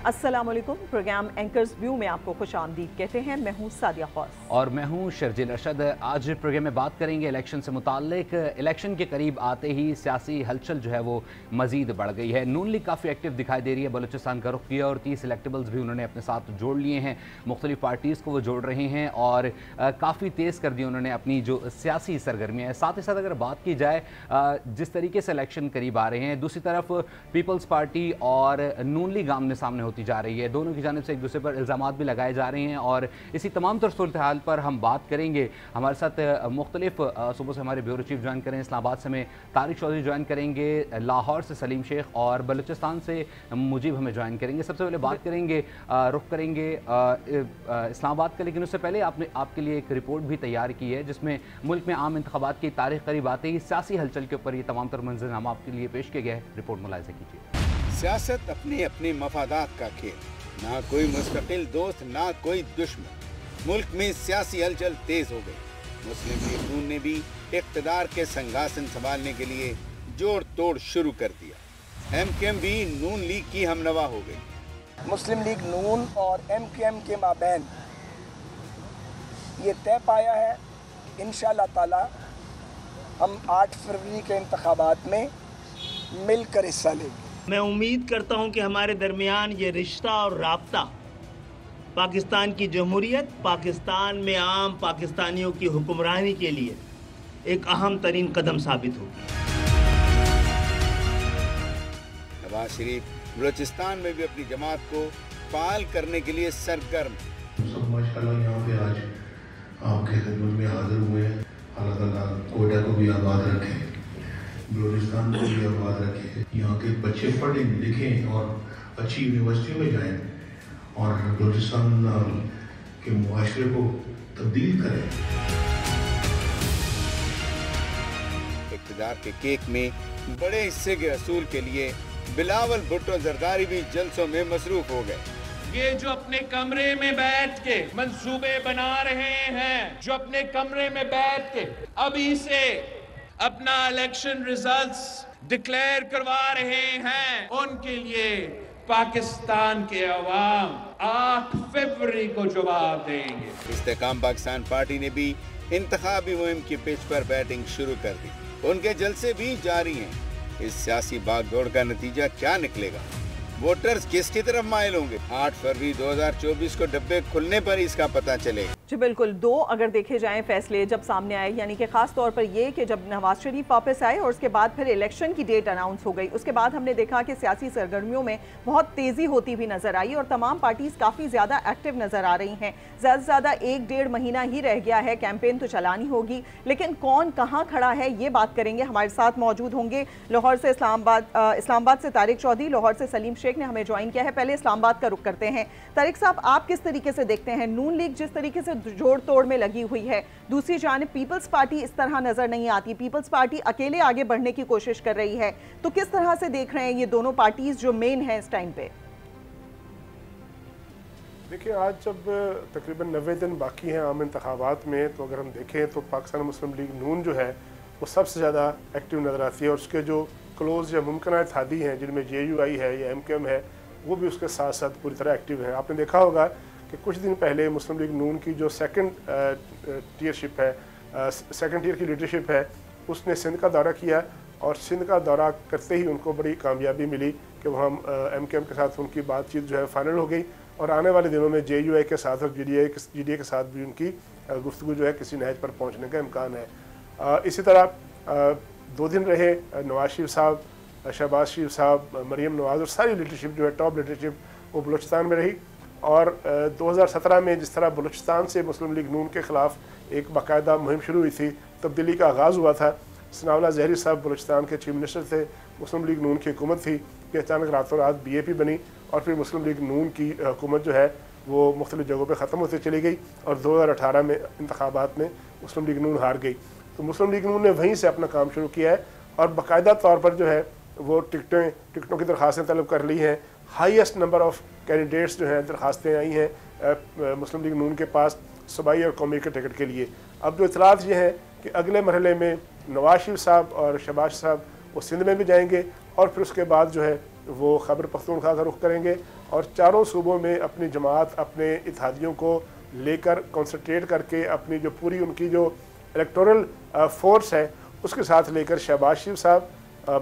अस्सलाम वालेकुम। Programme anchors view में आपको खुश आमदीद कहते हैं। मैं हूँ सादिया खौस और मैं हूँ शर्जील अरशद। आज प्रोग्राम में बात करेंगे इलेक्शन से मुताल्लिक। इलेक्शन के करीब आते ही सियासी हलचल जो है वो मज़ीद बढ़ गई है। नून लीग काफ़ी एक्टिव दिखाई दे रही है, बलूचिस्तान का रुख किया और 30 इलेक्टेबल्स भी उन्होंने अपने साथ जोड़ लिए हैं। मुख्तलिफ पार्टीज़ को वो जोड़ रहे हैं और काफ़ी तेज़ कर दी उन्होंने अपनी जो सियासी सरगर्मियाँ हैं। साथ ही साथ अगर बात की जाए जिस तरीके से इलेक्शन करीब आ रहे हैं, दूसरी तरफ पीपल्स पार्टी और नून लीग आमने सामने होती जा रही है। दोनों की जानिब से एक दूसरे पर इल्ज़ामात भी लगाए जा रहे हैं और इसी तमाम तर सूरत हाल पर हम बात करेंगे। हमारे साथ मुख्तलिफ सूबों से हमारे ब्यूरो चीफ ज्वाइन करें। इस्लामाबाद से हमें तारिक चौधरी ज्वाइन करेंगे, लाहौर से सलीम शेख और बलूचिस्तान से मुजीब हमें ज्वाइन करेंगे। सबसे पहले बात करेंगे, रुख करेंगे इस्लामाबाद का, लेकिन उससे पहले आपके लिए एक रिपोर्ट भी तैयार की है जिसमें मुल्क में आम इंतखाबात की तारीख करीब आते ही सियासी हलचल के ऊपर ये तमाम तर मंजरनामा आपके लिए पेश किया गया है। रिपोर्ट मुलाहिज़ा कीजिए। सियासत अपने अपने मफादात का खेल, ना कोई मुस्तकिल दोस्त ना कोई दुश्मन। मुल्क में सियासी हलचल तेज हो गई। मुस्लिम लीग नून ने भी इक़्तिदार के सिंहासन संभालने के लिए जोड़ तोड़ शुरू कर दिया। एमकेएम भी नून लीग की हमनवा हो गई। मुस्लिम लीग नून और एमकेएम के माबैन ये तय पाया है कि इंशाअल्लाह ताला हम 8 फरवरी के इंतखाबात में मिलकर हिस्सा लेंगे। मैं उम्मीद करता हूं कि हमारे दरमियान ये रिश्ता और राब्ता पाकिस्तान की जमहूरियत, पाकिस्तान में आम पाकिस्तानियों की हुक्मरानी के लिए एक अहम तरीन कदम साबित होगी। नवाज शरीफ बलूचिस्तान में भी अपनी जमात को फाल करने के लिए सरगर्म। सब माशाल्लाह यहाँ पे आज आपके खिदमत में हाजिर हुए हैं। अल्लाह ताला कोयटा को भी आबाद रखे, बलूचिस्तान को भी आबाद रखे। यहाँ के बच्चे पढ़ें लिखें और अच्छी यूनिवर्सिटी में जाएं और बलूचिस्तान के मुआशरे को तब्दील करें। इक़्तिदार के केक में बड़े हिस्से के असूल के लिए बिलावल भुट्टो जरदारी भी जलसों में मसरूफ हो गए। ये जो अपने कमरे में बैठ के मंसूबे बना रहे हैं, जो अपने कमरे में बैठ के अभी से अपना इलेक्शन रिजल्ट्स डिक्लेयर करवा रहे हैं, उनके लिए पाकिस्तान के अवाम 8 फरवरी को जवाब देंगे। इस्तेकाम पाकिस्तान पार्टी ने भी इंतखाबी मुहिम की पिच पर बैटिंग शुरू कर दी। उनके जलसे भी जारी हैं। इस सियासी भागदौड़ का नतीजा क्या निकलेगा? वोटर्स किसकी तरफ माइल होंगे? 8 फरवरी 2024 को डब्बे खुलने पर इसका पता चलेगा। जी बिल्कुल। 2 अगर देखे जाएं फैसले जब सामने आए, यानी कि खास तौर पर ये कि जब नवाज शरीफ वापस आए और उसके बाद फिर इलेक्शन की डेट अनाउंस हो गई, उसके बाद हमने देखा कि सियासी सरगर्मियों में बहुत तेज़ी होती हुई नज़र आई और तमाम पार्टीज़ काफ़ी ज़्यादा एक्टिव नज़र आ रही हैं। ज़्यादा से ज़्यादा 1-1.5 महीना ही रह गया है, कैंपेन तो चलानी होगी, लेकिन कौन कहाँ खड़ा है ये बात करेंगे। हमारे साथ मौजूद होंगे लाहौर से इस्लामाबाद से तारिक चौधरी, लाहौर से सलीम शेख ने हमें ज्वाइन किया है। पहले इस्लामाबाद का रुख करते हैं। तारिक साहब, आप किस तरीके से देखते हैं नून लीग जिस तरीके से जोड़ तोड़ में लगी हुई है, दूसरी जानिब पीपल्स पार्टी इस तरह नजर नहीं आती, पीपल्स पार्टी अकेले आगे बढ़ने की कोशिश कर रही है, तो किस तरह से देख रहे हैं ये दोनों पार्टीज जो मेन है इस टाइम पे? देखिए, आज जब तकरीबन 90 दिन बाकी हैं आम इंतखाबात में, तो अगर हम देखें तो पाकिस्तान मुस्लिम लीग नून जो है वो सबसे ज़्यादा एक्टिव नज़र आती है और उसके जो क्लोज या मुमकिन इत्तेहादी हैं जिनमें JUI है या MKM है, वो भी उसके साथ साथ पूरी तरह एक्टिव हैं। आपने देखा होगा कि कुछ दिन पहले मुस्लिम लीग नून की जो सेकंड टीयरशिप है, सेकंड टीयर की लीडरशिप है, उसने सिंध का दौरा किया और सिंध का दौरा करते ही उनको बड़ी कामयाबी मिली कि वहाँ MKM के साथ उनकी बातचीत जो है फाइनल हो गई और आने वाले दिनों में JUI के साथ और GDA के साथ भी उनकी गुफ्तगू जो है किसी नहज पर पहुँचने का इम्कान है। इसी तरह 2 दिन रहे नवाज शरीफ साहब, शहबाज शरीफ साहब, मरीम नवाज और सारी लीडरशिप जो है टॉप लीडरशिप वो बलूचिस्तान में रही और 2017 में जिस तरह बलूचिस्तान से मुस्लिम लीग नून के ख़िलाफ़ एक बाकायदा मुहिम शुरू हुई थी, तब्दीली का आगाज़ हुआ था। सनाउल्लाह ज़हरी साहब बलूचिस्तान के चीफ मिनिस्टर थे, मुस्लिम लीग नून की हुकूमत थी कि अचानक रातों रात BAP बनी और फिर मुस्लिम लीग नून की हुकूमत जो है वो मुख्तलिफ़ जगहों पर ख़त्म होती चली गई और 2018 में इंतखाबात में मुस्लिम लीग नून हार गई। तो मुस्लिम लीग नून ने वहीं से अपना काम शुरू किया है और बाकायदा तौर पर जो है वो टिकटों की दरख्वास्तें तलब कर ली हैं। हाईएस्ट नंबर ऑफ़ कैंडिडेट्स जो हैं दरख्वास्तें आई हैं मुस्लिम लीग नून के पास सूबाई और कौमी के टिकट के लिए। अब जो इतलात ये हैं कि अगले मरहले में नवाज शरीफ साहब और शहबाज साहब वो सिंध में भी जाएंगे और फिर उसके बाद जो है वो खैबर पख्तूनख्वा का रुख करेंगे और चारों सूबों में अपनी जमात, अपने इत्तेहादियों को लेकर कॉन्सनट्रेट करके अपनी जो पूरी उनकी जो इलेक्टोरल फोर्स है उसके साथ लेकर शहबाज शरीफ साहब,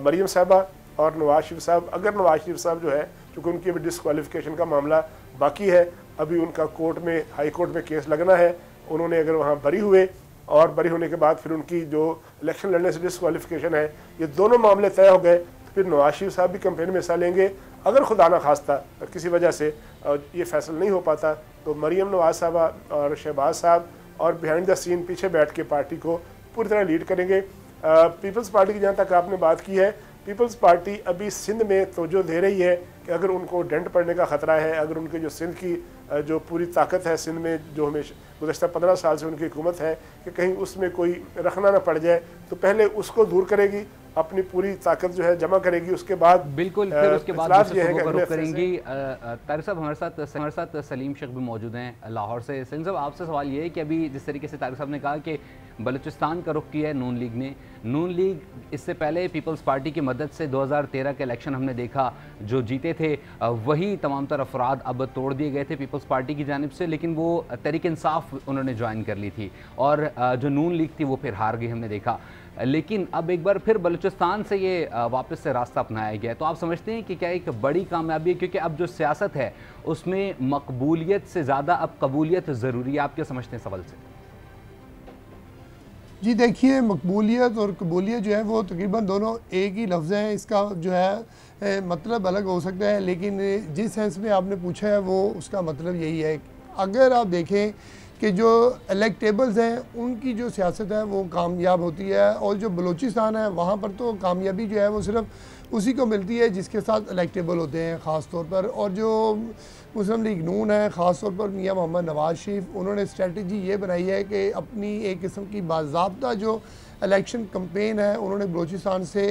मरीम साहबा और नवाज शरीफ साहब, अगर नवाज शरीफ साहब जो है क्योंकि उनकी अभी डिस्क्वालिफिकेशन का मामला बाकी है, अभी उनका कोर्ट में, हाई कोर्ट में केस लगना है, उन्होंने अगर वहाँ बरी हुए और बरी होने के बाद फिर उनकी जो इलेक्शन लड़ने से डिस्क्वालिफिकेशन है, ये दोनों मामले तय हो गए तो फिर नवाज शरीफ साहब भी कैंपेन में हिस्सा लेंगे। अगर खुदा ना खास्ता किसी वजह से ये फैसला नहीं हो पाता तो मरीम नवाज साहबा और शहबाज साहब और बिहाइंड द सीन पीछे बैठ के पार्टी को पूरी तरह लीड करेंगे। पीपल्स पार्टी की जहाँ तक आपने बात की है, पीपल्स पार्टी अभी सिंध में तवज्जो दे रही है कि अगर उनको डेंट पड़ने का ख़तरा है, अगर उनके जो सिंध की जो पूरी ताकत है सिंध में, जो हमेशा गुज़श्ता 15 साल से उनकी हुकूमत है, कि कहीं उसमें कोई रखना ना पड़ जाए, तो पहले उसको दूर करेगी, अपनी पूरी ताकत जो है जमा करेगी, उसके बाद बिल्कुल फिर उसके बाद करेंगी। तारिक साहब हमारे साथ सलीम शेख भी मौजूद हैं लाहौर से। सलीम साहब, आपसे सवाल ये है कि अभी जिस तरीके से तारिक साहब ने कहा कि बलूचिस्तान का रुख किया है नून लीग ने, नून लीग इससे पहले पीपल्स पार्टी की मदद से 2013 के इलेक्शन हमने देखा जो जीते थे, वही तमाम तर अफराद अब तोड़ दिए गए थे पीपल्स पार्टी की जानिब से, लेकिन वो तहरीक इंसाफ उन्होंने ज्वाइन कर ली थी और जो नून लीग थी वो फिर हार गई हमने देखा। लेकिन अब एक बार फिर बलूचिस्तान से ये वापस से रास्ता अपनाया गया, तो आप समझते हैं कि क्या एक बड़ी कामयाबी है? क्योंकि अब जो सियासत है उसमें मकबूलियत से ज़्यादा अब कबूलियत ज़रूरी है, आप क्या समझते हैं सवाल से? जी देखिए, मकबूलियत और कबूलियत जो है वो तकरीबन दोनों एक ही लफ्ज़ हैं, इसका जो है मतलब अलग हो सकता है, लेकिन जिस सेंस में आपने पूछा है वो उसका मतलब यही है। अगर आप देखें कि जो इलेक्टेबल्स हैं उनकी जो सियासत है वो कामयाब होती है, और जो बलूचिस्तान है वहाँ पर तो कामयाबी जो है वो सिर्फ उसी को मिलती है जिसके साथ इलेक्टेबल होते हैं ख़ास तौर पर। और जो मुस्लिम लीग नून है, ख़ास तौर पर मियां मोहम्मद नवाज शरीफ, उन्होंने स्ट्रेटजी ये बनाई है कि अपनी एक किस्म की बाज़ाब्ता जो इलेक्शन कैंपेन है उन्होंने बलूचिस्तान से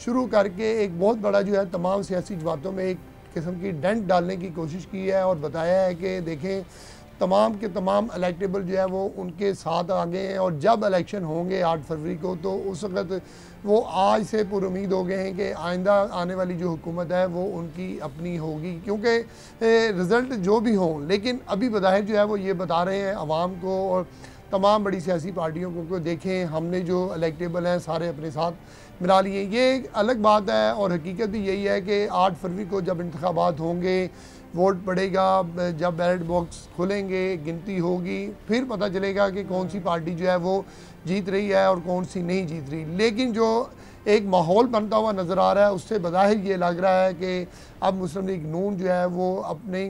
शुरू करके एक बहुत बड़ा जो है तमाम सियासी जमातों में एक किस्म की डेंट डालने की कोशिश की है और बताया है कि देखें तमाम के तमाम इलेक्टेबल जो है वो उनके साथ आ गए हैं, और जब इलेक्शन होंगे 8 फरवरी को तो उस वक़्त वो आज से पुर उम्मीद हो गए हैं कि आइंदा आने वाली जो हुकूमत है वो उनकी अपनी होगी, क्योंकि रिज़ल्ट जो भी हों, लेकिन अभी बज़ाहिर जो है वो ये बता रहे हैं आवाम को और तमाम बड़ी सियासी पार्टियों को देखें हमने जो इलेक्टेबल हैं सारे अपने साथ मिला लिए। ये एक अलग बात है और हकीकत भी यही है कि 8 फरवरी को जब इंतखाबात होंगे, वोट पड़ेगा, जब बैलेट बॉक्स खुलेंगे, गिनती होगी, फिर पता चलेगा कि कौन सी पार्टी जो है वो जीत रही है और कौन सी नहीं जीत रही। लेकिन जो एक माहौल बनता हुआ नज़र आ रहा है उससे बज़ाहिर ये लग रहा है कि अब मुस्लिम लीग नून जो है वो अपनी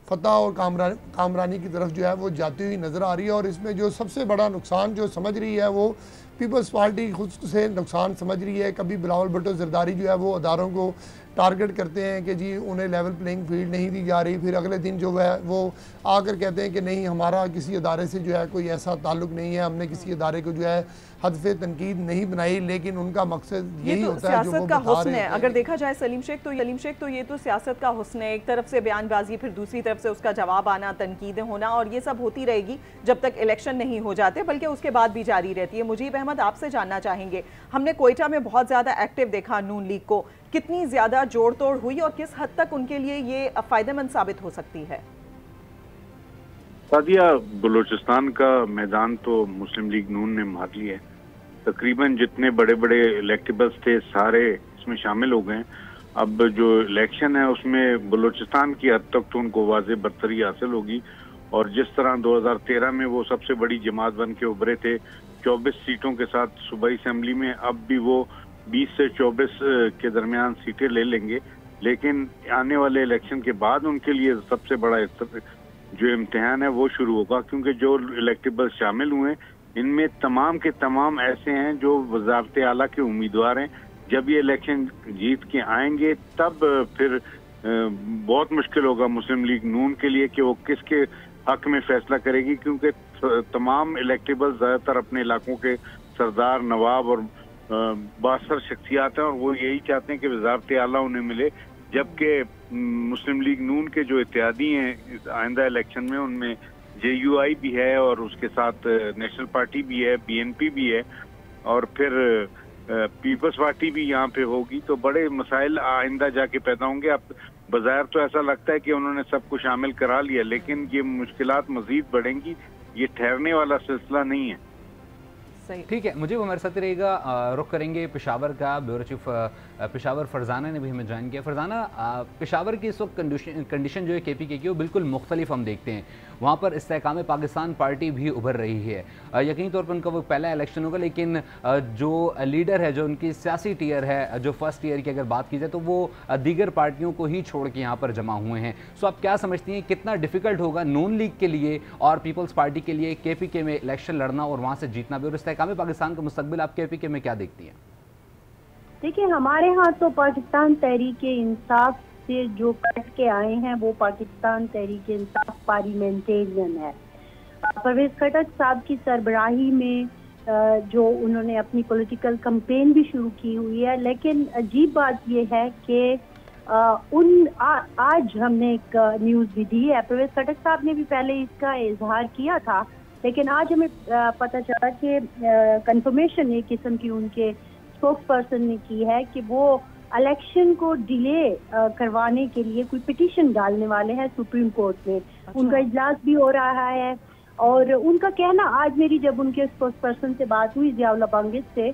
फ़तह और कामरानी की तरफ जो है वो जाती हुई नज़र आ रही है। और इसमें जो सबसे बड़ा नुकसान जो समझ रही है वो पीपल्स पार्टी खुद से नुकसान समझ रही है। कभी बिलावल भुट्टो ज़रदारी जो है वो अदारों को टारगेट करते हैं कि जी उन्हें लेवल प्लेइंग फील्ड नहीं दी जा रही, फिर अगले दिन जो है वो आकर कहते हैं कि नहीं हमारा किसी अदारे से जो है कोई ऐसा ताल्लुक़ नहीं है, हमने किसी अदारे को जो है हदफ़ तनकीद नहीं बनाई, लेकिन उनका मकसद यही होता है जो वो बता रहे हैं। अगर देखा जाए सलीम शेख तो ये तो सियासत का हुस्न है, एक तरफ से बयानबाजी, फिर दूसरी तरफ से उसका जवाब आना, तनकीदें होना, और ये सब होती रहेगी जब तक इलेक्शन नहीं हो जाते, बल्कि उसके बाद भी जारी रहती है। मुजीब अहमद, आपसे जानना चाहेंगे, हमने कोयटा में बहुत ज़्यादा एक्टिव देखा नून लीग को, कितनी ज़्यादा जोड़ तोड़ हुई और किस हद तक उनके लिए ये फ़ायदेमंद साबित हो सकती है? सादिया, बलूचिस्तान का मैदान तो मुस्लिम लीग नून ने मार लिया है। तकरीबन जितने बड़े बड़े इलेक्टेबल्स थे सारे इसमें शामिल हो गए। अब जो इलेक्शन है उसमें बलूचिस्तान की हद तक तो उनको वाज़ेह बरतरी हासिल होगी, और जिस तरह 2013 में वो सबसे बड़ी जमात बन के उभरे थे 24 सीटों के साथ सूबाई असम्बली में, अब भी वो 20 से 24 के दरमियान सीटें ले लेंगे। लेकिन आने वाले इलेक्शन के बाद उनके लिए सबसे बड़ा जो इम्तिहान है वो शुरू होगा, क्योंकि जो इलेक्टेबल शामिल हुए इनमें तमाम के तमाम ऐसे हैं जो वज़ारत आला के उम्मीदवार हैं। जब ये इलेक्शन जीत के आएंगे तब फिर बहुत मुश्किल होगा मुस्लिम लीग नून के लिए कि वो किसके हक में फैसला करेगी, क्योंकि तमाम इलेक्टेबल ज़्यादातर अपने इलाकों के सरदार, नवाब और बासर शख्सियात हैं, और वो यही चाहते हैं कि वज़ारत आला उन्हें मिले। जबकि मुस्लिम लीग नून के जो इत्तेहादी हैं आइंदा इलेक्शन में, उनमें JUI भी है और उसके साथ नेशनल पार्टी भी है, BNP भी है, और फिर पीपल्स पार्टी भी यहाँ पे होगी, तो बड़े मसाइल आइंदा जाके पैदा होंगे। अब बज़ाहिर तो ऐसा लगता है कि उन्होंने सबको शामिल करा लिया, लेकिन ये मुश्किलात मजीद बढ़ेंगी, ये ठहरने वाला सिलसिला नहीं है। ठीक है, मुझे वो हमारे साथ रहेगा। रुख करेंगे पेशावर का। ब्यूरो चीफ पेशावर फरजाना ने भी हमें ज्वाइन किया। फरजाना, पेशावर की इस वक्त कंडीशन जो है KPK की वो बिल्कुल मुख्तलिफ हम देखते हैं। वहाँ पर इस्तेहकाम पाकिस्तान पार्टी भी उभर रही है। यकीनी तौर पर उनका वो पहला इलेक्शन होगा, लेकिन जो लीडर है, जो उनकी सियासी टीयर है, जो फर्स्ट ईयर की अगर बात की जाए तो वो दीगर पार्टियों को ही छोड़ के यहाँ पर जमा हुए हैं। सो आप क्या समझती हैं कितना डिफ़िकल्ट होगा नून लीग के लिए और पीपल्स पार्टी के लिए KPK में इलेक्शन लड़ना और वहाँ से जीतना भी, और इस्तेहकाम पाकिस्तान का मुस्तकबिल आप KPK में क्या देखती हैं? देखिए, हमारे यहाँ तो पाकिस्तान तहरीक इंसाफ से जो कट के आए हैं वो पाकिस्तान तहरीक इंसाफ पार्लियामेंटेरियन है। परवेज खटक साहब की सरबराही में जो उन्होंने अपनी पॉलिटिकल कैंपेन भी शुरू की हुई है, लेकिन अजीब बात ये है कि आज हमने एक न्यूज़ भी दी है, परवेज खटक साहब ने भी पहले इसका इजहार किया था, लेकिन आज हमें पता चला कि कंफर्मेशन एक किस्म की उनके स्पोक्स पर्सन ने की है कि वो इलेक्शन को डिले करवाने के लिए कोई पिटीशन डालने वाले हैं सुप्रीम कोर्ट में। उनका इजलास भी हो रहा है और उनका कहना, आज मेरी जब उनके स्पोक्स पर्सन से बात हुई ज़ियाउल्लाह बांगिस से,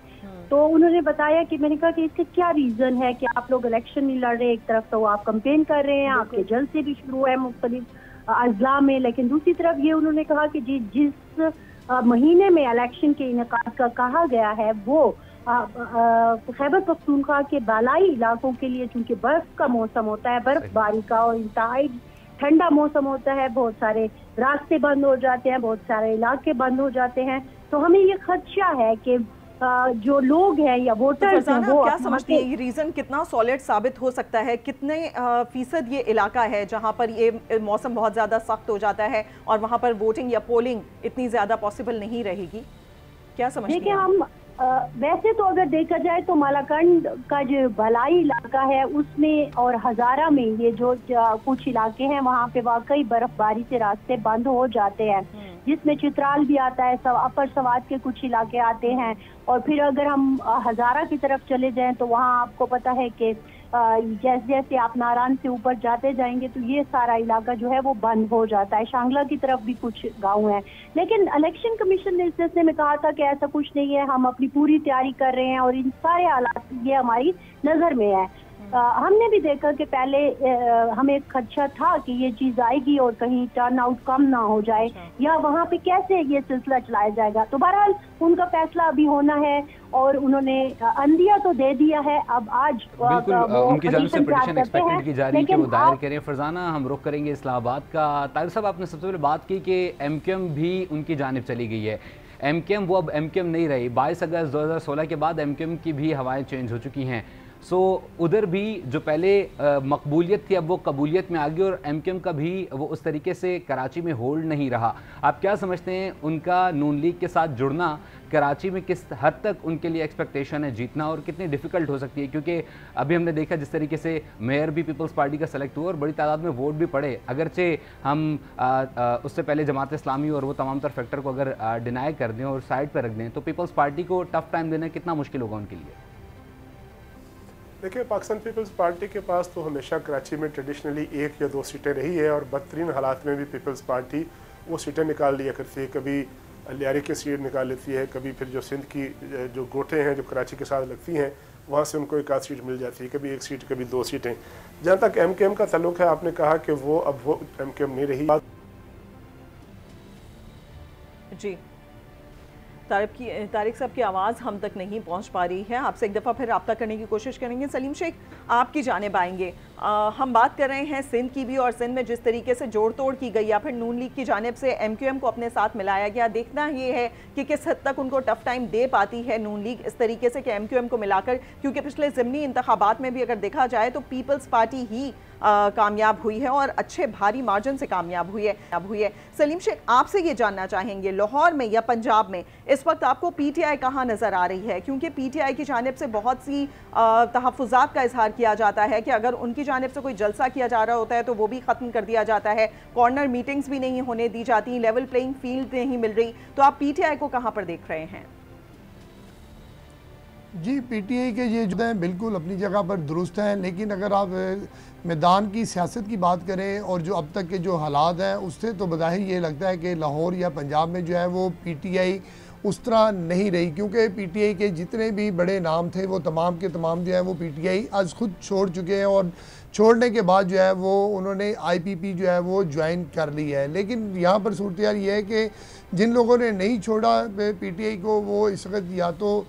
तो उन्होंने बताया कि मैंने कहा कि इसका क्या रीज़न है कि आप लोग इलेक्शन नहीं लड़ रहे। एक तरफ तो आप कंपेन कर रहे हैं, आपके जलसे भी शुरू है मुख्तलिफ अज़ला में, लेकिन दूसरी तरफ ये उन्होंने कहा कि जिस महीने में इलेक्शन के इनेकाद का कहा गया है वो खैबर पख्तूनख्वा के बालाई इलाकों के लिए, चूंकि बर्फ का मौसम होता है, बर्फबारी का, और इंतहाई ठंडा मौसम होता है, बहुत सारे रास्ते बंद हो जाते हैं, बहुत सारे इलाके बंद हो जाते हैं, तो हमें ये खदशा है कि जो लोग हैं या वोटर्स हैं वो क्या समझती है ये रीजन कितना सॉलिड साबित हो सकता है? कितने फीसद ये इलाका है जहां पर ये मौसम बहुत ज़्यादा सख्त हो जाता है और वहां पर वोटिंग या पोलिंग इतनी ज़्यादा पॉसिबल नहीं रहेगी? क्या समझती हैं? देखिए, हम वैसे तो अगर देखा जाए तो मालाकंड का जो भलाई इलाका है उसमें और हजारा में ये जो कुछ इलाके हैं वहाँ पे वाकई बर्फबारी से रास्ते बंद हो जाते हैं, जिसमें चित्राल भी आता है, अपर सवात के कुछ इलाके आते हैं। और फिर अगर हम हजारा की तरफ चले जाएं तो वहाँ आपको पता है कि जैसे जैसे आप नारायण से ऊपर जाते जाएंगे तो ये सारा इलाका जो है वो बंद हो जाता है। शांगला की तरफ भी कुछ गांव हैं, लेकिन इलेक्शन कमीशन ने इस सिलसिले में कहा था कि ऐसा कुछ नहीं है, हम अपनी पूरी तैयारी कर रहे हैं और इन सारे हालात ये हमारी नज़र में है। हमने भी देखा कि पहले हमें एक खदशा था कि ये चीज़ आएगी और कहीं टर्न आउट कम ना हो जाए या वहाँ पे कैसे ये सिलसिला चलाया जाएगा। तो बहरहाल उनका फैसला अभी होना है और उन्होंने अंदिया तो दे दिया है। अब आज उनकी जानिब से पिटीशन एक्सपेक्टेड की जा रही है कि वो दायर करें। फरजाना, हम रुख करेंगे इस्लामाबाद का। ताहिर साहब, आपने सबसे पहले बात की कि MQM भी उनकी जानिब चली गई है। MQM वो अब MQM नहीं रही। 22 अगस्त 2016 के बाद MQM की भी हवाएं चेंज हो चुकी हैं। सो उधर भी जो पहले मकबूलियत थी अब वो कबूलियत में आ गई और MQM का भी वो उस तरीके से कराची में होल्ड नहीं रहा। आप क्या समझते हैं उनका नून लीग के साथ जुड़ना कराची में किस हद तक उनके लिए एक्सपेक्टेशन है जीतना और कितनी डिफ़िकल्ट हो सकती है? क्योंकि अभी हमने देखा जिस तरीके से मेयर भी पीपल्स पार्टी का सेलेक्ट हुआ और बड़ी तादाद में वोट भी पड़े, अगरचे हम उससे पहले जमात इस्लामी और वो तमाम तर फैक्टर को अगर डिनाई कर दें और साइड पर रख दें तो पीपल्स पार्टी को टफ टाइम देना कितना मुश्किल होगा उनके लिए? देखिए, पाकिस्तान पीपल्स पार्टी के पास तो हमेशा कराची में ट्रेडिशनली 1 या 2 सीटें रही है और बदतरीन हालात में भी पीपल्स पार्टी वो सीटें निकाल लिया करती है। कभी लियारी की सीट निकाल लेती है, कभी फिर जो सिंध की जो गोटे हैं जो कराची के साथ लगती हैं वहाँ से उनको 1 आध सीट मिल जाती है, कभी 1 सीट कभी 2 सीटें। जहाँ तक MQM का ताल्लुक है, आपने कहा कि वो अब वो MQM नहीं रही। जी, तारिक साहब की आवाज़ हम तक नहीं पहुंच पा रही है। आपसे एक दफ़ा फिर रब्ता करने की कोशिश करेंगे। सलीम शेख, आपकी जानिब आएंगे। हम बात कर रहे हैं सिंध की भी और सिंध में जिस तरीके से जोड़ तोड़ की गई या फिर नून लीग की जानिब से MQM को अपने साथ मिलाया गया, देखना ये है कि किस हद तक उनको टफ टाइम दे पाती है नून लीग इस तरीके से कि MQM को मिलाकर, क्योंकि पिछले ज़िमनी इंतखाबात में भी अगर देखा जाए तो पीपल्स पार्टी ही कामयाब हुई है और अच्छे भारी मार्जिन से कामयाब हुई है। सलीम शेख, आपसे ये जानना चाहेंगे लाहौर में या पंजाब में इस वक्त आपको PTI कहाँ नज़र आ रही है? क्योंकि PTI की जानिब से बहुत सी तहफ़्फ़ुज़ात का इजहार किया जाता है कि अगर उनकी जानिब से कोई जलसा किया जा रहा होता है तो वो भी ख़त्म कर दिया जाता है, कॉर्नर मीटिंग्स भी नहीं होने दी जाती, लेवल प्लेइंग फील्ड नहीं मिल रही। तो आप PTI को कहाँ पर देख रहे हैं? جی پی ٹی آئی کے یہ جو ہیں بالکل اپنی جگہ پر درست ہیں، لیکن اگر آپ میدان کی سیاست کی بات کریں اور جو اب تک کے جو حالات ہیں اس سے تو بظاہر یہ لگتا ہے کہ لاہور یا پنجاب میں جو ہے وہ پی ٹی آئی اس طرح نہیں رہی، کیونکہ پی ٹی آئی کے جتنے بھی بڑے نام تھے وہ تمام کے تمام جو ہے وہ پی ٹی آئی آج خود چھوڑ چکے ہیں، اور چھوڑنے کے بعد جو ہے وہ انہوں نے آئی پی پی جو ہے وہ جوائن کر لی ہے۔ لیکن یہاں پر صورتحال یہ ہے کہ جن لوگوں نے نہیں چھوڑا پی ٹی آئی کو وہ اس وقت یا تو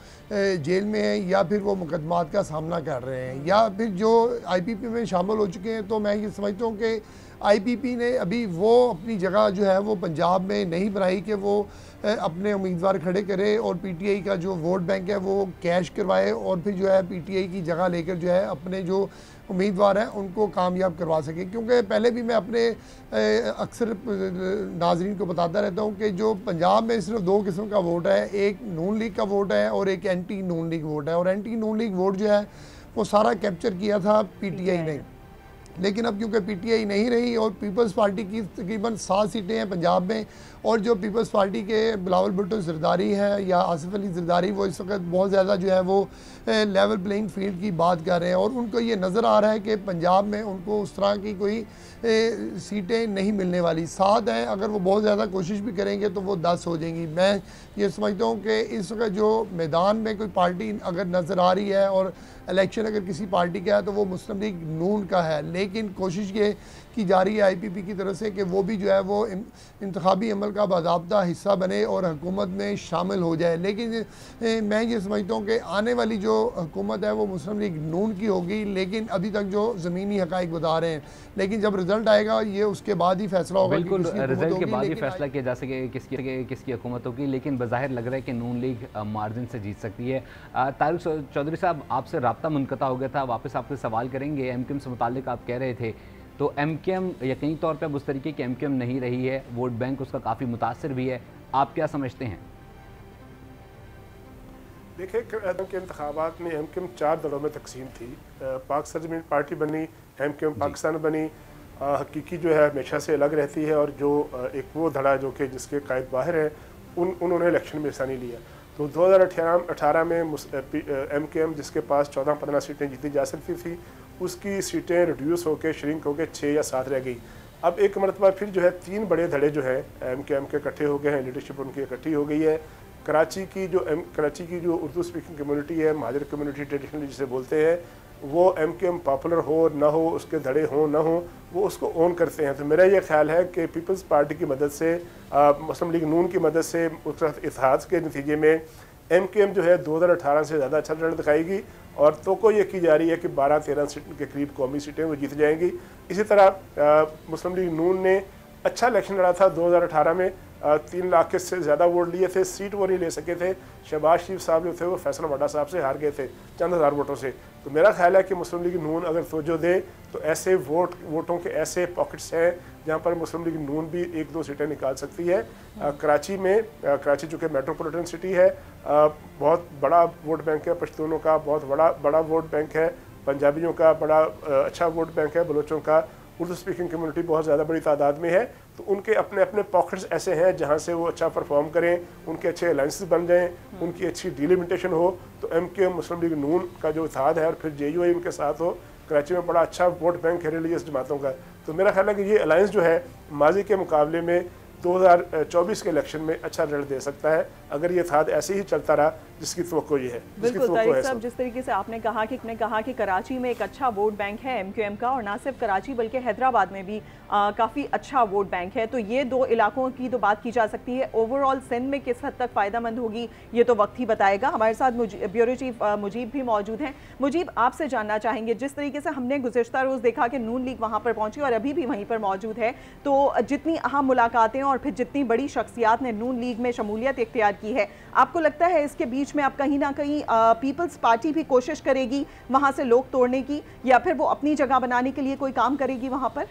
جیل میں ہیں یا پھر وہ مقدمات کا سامنا کر رہے ہیں، یا پھر جو آئی پی پی میں شامل ہو چکے ہیں۔ تو میں یہ سمجھتا ہوں کہ آئی پی پی نے ابھی وہ اپنی جگہ جو ہے وہ پنجاب میں نہیں بنائی کہ وہ اپنے امیدوار کھڑے کرے اور پی ٹی آئی کا جو ووٹ بینک ہے وہ کیش کروائے، اور پھر جو ہے پی ٹی آئی کی جگہ لے کر جو ہے اپنے جو امیدوار ہیں ان کو کامیاب کروا سکے۔ کیونکہ پہلے بھی میں اپنے اکثر ناظرین کو بتاتا رہتا ہوں کہ جو پنجاب میں صرف دو قسم کا ووٹ ہے، ایک نون لیگ کا ووٹ ہے اور ایک اینٹی نون لیگ ووٹ ہے، اور اینٹی نون لیگ ووٹ جو ہے وہ سارا کیپچر کیا تھا پی ٹی آئی نے۔ لیکن اب کیونکہ پی ٹی آئی نہیں رہی اور پیپلز پارٹی کی تقریباً 7 سیٹیں ہیں پنجاب میں، اور جو پیپلز پارٹی کے بلاول بھٹو زرداری ہیں یا آصف علی زرداری وہ اس وقت بہت زیادہ جو ہے وہ لیول پلینگ فیلڈ کی بات کر رہے ہیں، اور ان کو یہ نظر آ رہا ہے کہ پنجاب میں ان کو اس طرح کی کوئی سیٹیں نہیں ملنے والی۔ 7 ہیں، اگر وہ بہت زیادہ کوشش بھی کریں گے تو وہ 10 ہو جائیں گی۔ میں یہ سمجھتا ہوں کہ اس وقت جو میدان میں کوئی پارٹی اگر نظر آ رہی ہے اور الیکشن اگر کسی پارٹی کا ہے تو وہ مسلم لیگ نون کا ہے، لیکن کوشش یہ کی جا رہی ہے آئی پی پی کی طرف سے کہ وہ بھی جو ہے وہ انتخابی عمل کا باضابطہ حصہ بنے اور حکومت میں شامل ہو جائے۔ لیکن میں یہ سمجھتا ہوں کہ آنے والی جو حکومت ہے وہ مسلم لیگ نون کی ہوگی، لیکن ابھی تک جو زمینی حقائق بتا رہے ہیں، لیکن جب رزلٹ آئے گا یہ اس کے بعد ہی فیصلہ ہوگا۔ بالکل رزلٹ کے بعد ہی فیصلہ کیا جا سکے کس کی حکومت ہوگی، لیکن بظاہر لگ رہا ہے کہ نون لیگ مارجن سے جیت سکتی ہے۔ طارق چودھری صاحب، آپ سے رابطہ منقطع ہو گیا تھا، واپس آپ سے سوال کریں گے۔ ایم کیو ایم سے متعلق آپ کہہ رہے تھے، تو ایم کیو ایم یقینی طور پہ اس طریقے کی ایم کیو ایم نہیں رہی ہے، ووٹ بینک اس کا کافی متاثر بھی ہے، آپ کیا سمجھتے ہیں؟ دیکھیں کے انتخابات میں ایم کیو ایم 4 دڑوں میں تقسیم تھی۔ پاک سرزمین پارٹی بنی، ایم کیو ایم پاکستان بنی، حقیقی جو ہے ہمیشہ سے الگ رہتی ہے، اور جو ایک وہ دھڑا جو کہ جس کے قائد باہر ہیں انہوں نے الیکشن میں حصہ نہیں لیا۔ تو 2018 میں ایم کیو ایم جس کے پاس 14-15 سیٹیں جیتی جا سکتی تھی، اس کی سیٹیں ریڈیوس ہو کے شرنک ہو کے 6 یا 7 رہ گئی۔ اب ایک مرتبہ پھر جو ہے 3 بڑے دھڑے جو ہیں ایم کیو ایم کے اکٹھے ہو گئے ہیں، لیڈرشپ ان کی اکٹھی ہو گئی ہے۔ کراچی کی جو اردو اسپیکنگ کمیونٹی ہے، مہاجر کمیونٹی ٹریڈیشنلی جسے بولتے ہیں، وہ ایم کیو ایم پاپولر ہو نہ ہو، اس کے دھڑے ہوں نہ ہوں، وہ اس کو اون کرتے ہیں۔ تو میرا یہ خیال ہے کہ پیپلز پارٹی کی مدد سے، مسلم لیگ نون کی مدد سے، اس وقت اتحاد کے نتیجے میں ایم کیو ایم جو ہے 2018 سے زیادہ اچھا رزلٹ دکھائے گی، اور توقع یہ کی جا رہی ہے کہ 12-13 سیٹ کے قریب قومی سیٹیں وہ جیت جائیں گی۔ اسی طرح مسلم لیگ نون نے اچھا الیکشن لڑا تھا 2018 میں، 3 لاکھ سے زیادہ ووٹ لیے تھے، سیٹ وہ نہیں لے سکے تھے۔ شہباز شریف صاحب جو تھے وہ فیصل وڈا صاحب سے ہار گئے تھے چند ہزار ووٹوں سے۔ تو میرا خیال ہے کہ مسلم لیگ نون اگر توجہ دے تو ایسے ووٹوں کے ایسے پاکٹس ہیں جہاں پر مسلم لیگ نون بھی 1-2 سیٹیں نکال سکتی ہے۔ کراچی چونکہ میٹروپولیٹن سٹی ہے، بہت بڑا ووٹ بینک ہے، پشتونوں کا بہت بڑا ووٹ بینک ہے، پنجابیوں کا بڑا اچھا ووٹ بینک ہے، بلوچوں کا، اردو اسپیکنگ کمیونٹی بہت زیادہ بڑی تعداد میں ہے۔ تو ان کے اپنے پاکٹس ایسے ہیں جہاں سے وہ اچھا پرفارم کریں، ان کے اچھے الائنسز بن جائیں، ان کی اچھی ڈیلیمیٹیشن ہو، تو ایم کیو ایم مسلم لیگ نون کا جو اتحاد ہے اور پھر جے یو آئی ان کے ساتھ ہو، کراچی میں بڑا اچھا ووٹ بینک ہے ریلیجیس جماعتوں کا۔ تو میرا خیال ہے کہ یہ الائنس جو ہے ماضی کے مقابلے میں 2024 کے الیکشن میں اچھا رزلٹ دے سکتا ہے، اگر یہ اتحاد ایسے ہی چلتا رہا جس کی توقع یہ ہے۔ بالکل طارق صاحب، جس طریقے سے آپ نے کہا کہ کراچی میں ایک اچھا ووٹ بینک ہے ایم کیو ایم کا، اور نہ صرف کراچی بلکہ حیدرآباد میں بھی کافی اچھا ووٹ بینک ہے، تو یہ 2 علاقوں کی تو بات کی جا سکتی ہے۔ اوورآل سندھ میں کس حد تک فائدہ مند ہوگی یہ تو وقت ہی بتائے گا۔ ہمارے ساتھ بیورو چیف مجیب بھی موجود ہیں۔ مجیب، آپ سے جاننا چاہیں گے، جس طریقے سے ہم نے گزشتہ روز دیکھا کہ نون لیگ وہاں پر پہنچی اور ابھی بھی وہیں پر موجود ہے، تو جتنی اہم ملاقاتیں اور پھر جتنی بڑی شخصیات نے نون لیگ میں شمولیت اختیار کی ہے، آپ کو لگتا ہے اس کے بیچ میں اب کہیں نہ کہیں پیپلز پارٹی بھی کوشش کرے گی وہاں سے لوگ توڑنے کی، یا پھر وہ اپنی جگہ بنانے کے لیے کوئی کام کرے گی وہاں پر؟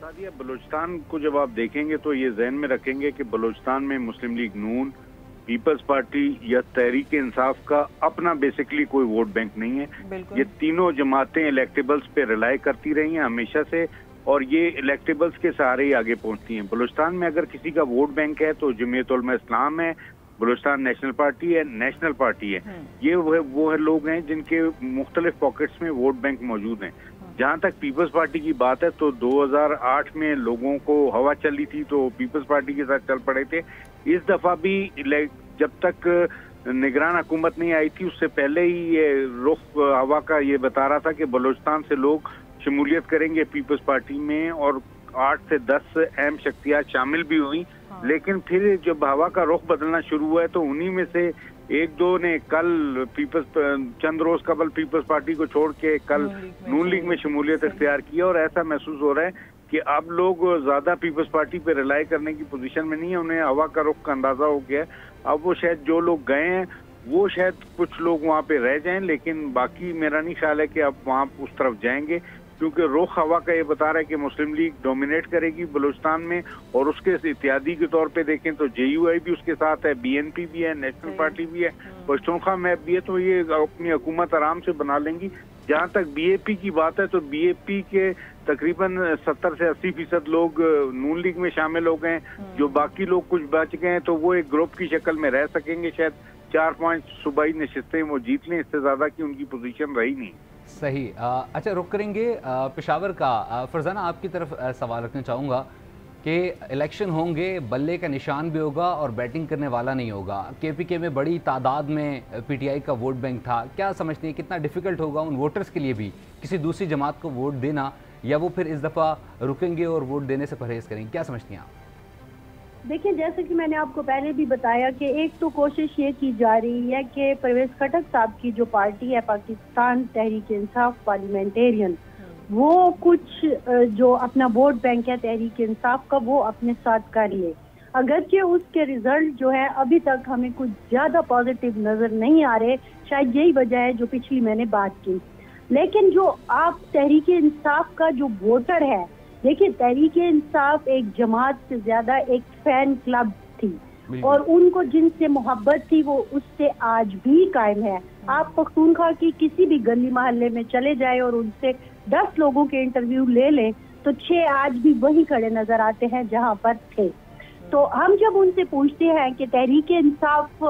سادیہ، بلوچستان کو جب آپ دیکھیں گے تو یہ ذہن میں رکھیں گے کہ بلوچستان میں مسلم لیگ نون، پیپلز پارٹی یا تحریک انصاف کا اپنا بیسیکلی کوئی ووٹ بینک نہیں ہے۔ یہ تینوں جماعتیں الیکٹیبلز پہ ریلائی کرتی رہی ہیں ہمیشہ سے، اور یہ الیکٹیبلز کے سہارے ہی آگے پہنچتی ہیں۔ بلوچستان میں اگر کسی کا ووٹ بینک ہے تو جمعیت علماء اسلام ہے، بلوچستان نیشنل پارٹی ہے یہ وہ لوگ ہیں جن کے مختلف پاکٹس میں ووٹ بینک موجود ہیں. جہاں تک پیپلز پارٹی کی بات ہے تو 2008 میں لوگوں کو ہوا چلی تھی تو پیپلز پارٹی کے ساتھ چل پڑے تھے. اس دفعہ بھی جب تک نگران حکومت نہیں آئی تھی اس سے پہلے ہی یہ رخ ہوا کا یہ بتا رہا تھا کہ بلوچستان سے لوگ شمولیت کریں گے پیپلز پارٹی میں, اور 8 سے 10 اہم شخصیات شامل بھی ہوئیں. لیکن پھر جب ہوا کا رخ بدلنا شروع ہوا ہے تو انہی میں سے ایک دو نے کل چند روز قبل پیپلز پارٹی کو چھوڑ کے کل نون لیگ میں شمولیت اختیار کیا, اور ایسا محسوس ہو رہا ہے کہ اب لوگ زیادہ پیپلز پارٹی پہ ریلائی کرنے کی پوزیشن میں نہیں ہے. انہیں ہوا کا رخ کا اندازہ ہو گیا ہے. اب وہ شاید جو لوگ گئے ہیں وہ شاید کچھ لوگ وہاں پہ رہ جائیں, لیکن باقی میرا نہیں خیال ہے کہ اب وہاں اس طرف جائیں گے, کیونکہ رخ ہوا کا یہ بتا رہا ہے کہ مسلم لیگ ڈومینیٹ کرے گی بلوچستان میں. اور اس کے اتحادی کے طور پہ دیکھیں تو JUI بھی اس کے ساتھ ہے, BNP بھی ہے, نیشنل پارٹی بھی ہے, پشتونخوا میپ بھی ہے, تو یہ اپنی حکومت آرام سے بنا لیں گی. جہاں تک BAP کی بات ہے تو BAP کے تقریباً 70 سے 80% لوگ نون لیگ میں شامل ہو گئے. جو باقی لوگ کچھ بچ گئے ہیں تو وہ ایک گروپ کی شکل میں رہ سکیں گے, شاید 4-5 صوبائی نشستیں وہ جیت لیں, اس سے زیادہ کی ان کی پوزیشن رہی نہیں. صحیح. اچھا رخ کریں گے پشاور کا. فرزانہ آپ کی طرف سوال رکھنا چاہوں گا کہ الیکشن ہوں گے, بلے کا نشان بھی ہوگا اور بیٹنگ کرنے والا نہیں ہوگا. KPK میں بڑی تعداد میں PTI کا ووٹ بینک تھا. کیا سمجھتے ہیں کتنا ڈیفیکلٹ ہوگا ان ووٹرز کے لیے بھی کسی دوسری جماعت کو ووٹ دینا, یا وہ پھر اس دفعہ رکیں گے اور ووٹ دینے سے پرہیز کریں گے؟ کیا سمجھتی ہیں آپ؟ دیکھیں جیسے کہ میں نے آپ کو پہلے بھی بتایا کہ ایک تو کوشش یہ کی جا رہی ہے کہ پرویز خٹک صاحب کی جو پارٹی ہے پاکستان تحریک انصاف پارلیمنٹیرین, وہ کچھ جو اپنا ووٹ بینک ہے تحریک انصاف کا وہ اپنے ساتھ کر لے. اگرچہ اس کے ریزلٹ جو ہے ابھی تک ہمیں کچھ زیادہ پازیٹیو نظر نہیں آ رہے, شاید یہی وجہ ہے جو پچھلی میں نے بات کی. لیکن جو آپ تحریک انصاف کا جو ووٹر ہے, دیکھیں تحریک انصاف ایک جماعت سے زیادہ ایک فین کلب تھی, اور ان کو جن سے محبت تھی وہ اس سے آج بھی قائم ہے. آپ پختونخوا کی کسی بھی گلی محلے میں چلے جائیں اور ان سے 10 لوگوں کے انٹرویو لے لیں تو 6 آج بھی وہی کھڑے نظر آتے ہیں جہاں پر تھے. تو ہم جب ان سے پوچھتے ہیں کہ تحریک انصاف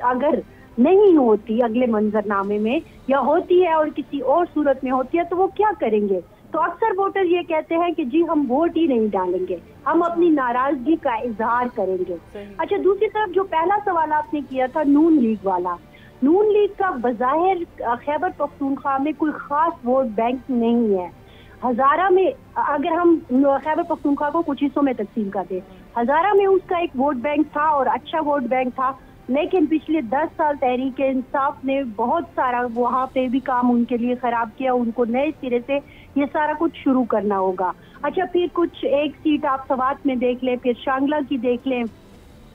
اگر نہیں ہوتی اگلے منظر نامے میں, یا ہوتی ہے اور کسی اور صورت میں ہوتی ہے, تو وہ کیا کریں گے, تو اکثر ووٹر یہ کہتے ہیں کہ جی ہم ووٹ ہی نہیں ڈالیں گے, ہم اپنی ناراضگی کا اظہار کریں گے. اچھا دوسری طرف جو پہلا سوال آپ نے کیا تھا نون لیگ والا, نون لیگ کا بظاہر خیبر پختونخوا میں کوئی خاص ووٹ بینک نہیں ہے. ہزارہ میں اگر ہم خیبر پختونخوا کو کچھ حصوں میں تقسیم کر دیں, ہزارہ میں اس کا ایک ووٹ بینک تھا اور اچھا ووٹ بینک تھا, لیکن پچھلے 10 سال تحریک انصاف نے بہت سارا وہاں پہ بھی کام ان کے لیے خراب کیا. ان کو نئے سرے سے یہ سارا کچھ شروع کرنا ہوگا. اچھا پھر کچھ ایک سیٹ آپ سوات میں دیکھ لیں, پھر شانگلہ کی دیکھ لیں,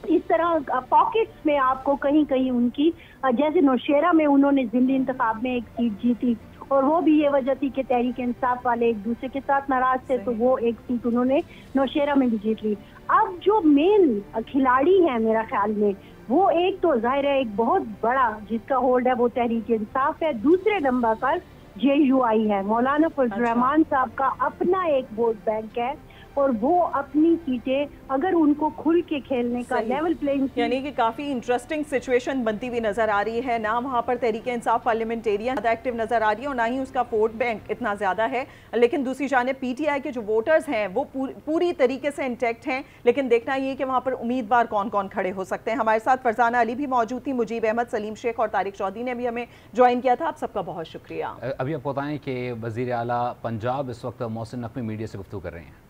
اس طرح پاکٹس میں آپ کو کہیں کہیں ان کی, جیسے نوشیرہ میں انہوں نے ضمنی انتخاب میں ایک سیٹ جیتی, اور وہ بھی یہ وجہ تھی کہ تحریک انصاف والے ایک دوسرے کے ساتھ ناراض تھے, تو وہ ایک سیٹ انہوں نے نوشیرہ میں بھی جیت لی. اب جو مین کھلاڑی ہیں میرا خیال میں, وہ ایک تو ظاہر ہے ایک بہت بڑا جس کا ہولڈ ہے وہ تحریک انصاف ہے, دوسرے نمبر پر JUI ہے. مولانا فضل الرحمان صاحب کا اپنا ایک ووٹ بینک ہے, اور وہ اپنی سیٹیں اگر ان کو کھل کے کھیلنے کا لیول پلینگ, یعنی کہ کافی انٹرسٹنگ سچویشن بنتی ہوئی نظر آ رہی ہے. نہ وہاں پر تحریک انصاف پارلیمنٹیرین زیادہ ایکٹیو نظر آ رہی ہے, اور نہ ہی اس کا ووٹ بینک اتنا زیادہ ہے. لیکن دوسری جانب PTI کے جو ووٹرز ہیں وہ پوری طریقے سے انٹیکٹ ہیں, لیکن دیکھنا یہ کہ وہاں پر امیدوار کون کون کھڑے ہو سکتے ہیں. ہمارے ساتھ فرزانہ علی بھی موجود تھی, مجیب احمد, سلیم شیخ اور طارق چودھری نے بھی ہمیں جوائن کیا تھا. آپ سب کا بہت شکریہ. ابھی آپ بتائیں کہ وزیر اعلیٰ پنجاب اس وقت محسن نقوی میڈیا سے گفتگو کر رہے ہیں.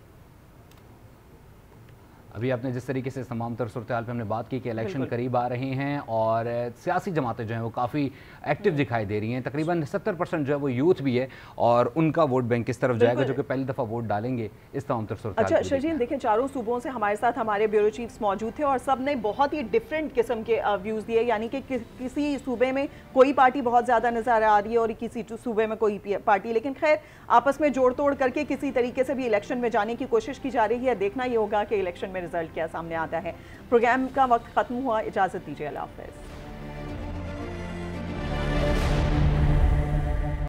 ابھی آپ نے جس طریقے سے تمام تر صورتحال پہ ہم نے بات کی کہ الیکشن قریب آ رہے ہیں اور سیاسی جماعتیں جو ہیں وہ کافی ایکٹیو دکھائی دے رہی ہیں. تقریباً 70% جو ہے وہ یوتھ بھی ہے, اور ان کا ووٹ بینک کس طرف جائے گا جو کہ پہلی دفعہ ووٹ ڈالیں گے, اس تمام تر صورتحال. اچھا شرجین دیکھیں, چاروں صوبوں سے ہمارے ساتھ ہمارے بیورو چیفز موجود تھے, اور سب نے بہت ہی ڈفرینٹ قسم کے ویوز دیے. یعنی کہ کسی صوبے میں کوئی پارٹی بہت زیادہ نظر آ رہی ہے اور کسی صوبے میں کوئی پارٹی, لیکن خیر آپس میں جوڑ توڑ کر کے کسی طریقے سے بھی الیکشن میں جانے کی کوشش کی جا رہی ہے. دیکھنا یہ ہوگا کہ الیکشن میں رزلٹ کیا سامنے آتا ہے. پروگرام کا وقت ختم ہوا, اجازت دیجیے, اللہ حافظ.